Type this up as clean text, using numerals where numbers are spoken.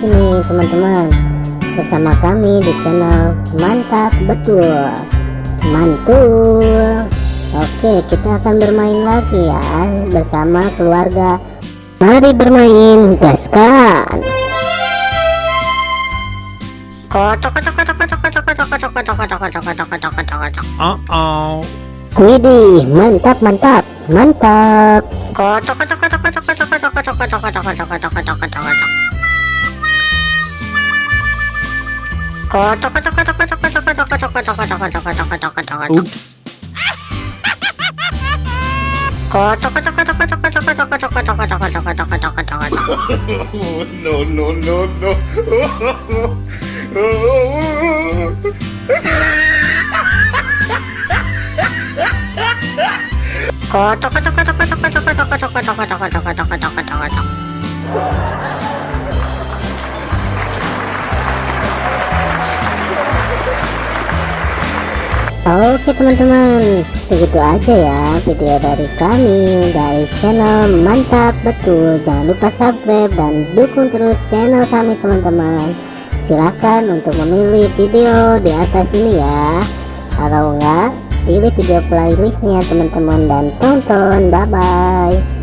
lagi nih teman-teman bersama kami di channel Mantap Betul Mantul. Oke, kita akan bermain lagi ya bersama keluarga. Mari bermain, gaskan. Widih, mantap mantap mantap. Oops. No, no, no, no. Oke teman-teman, segitu aja ya video dari kami dari channel Mantap Betul. Jangan lupa subscribe dan dukung terus channel kami teman-teman. Silahkan untuk memilih video di atas ini ya. Kalau enggak, pilih video playlistnya teman-teman dan tonton. Bye bye.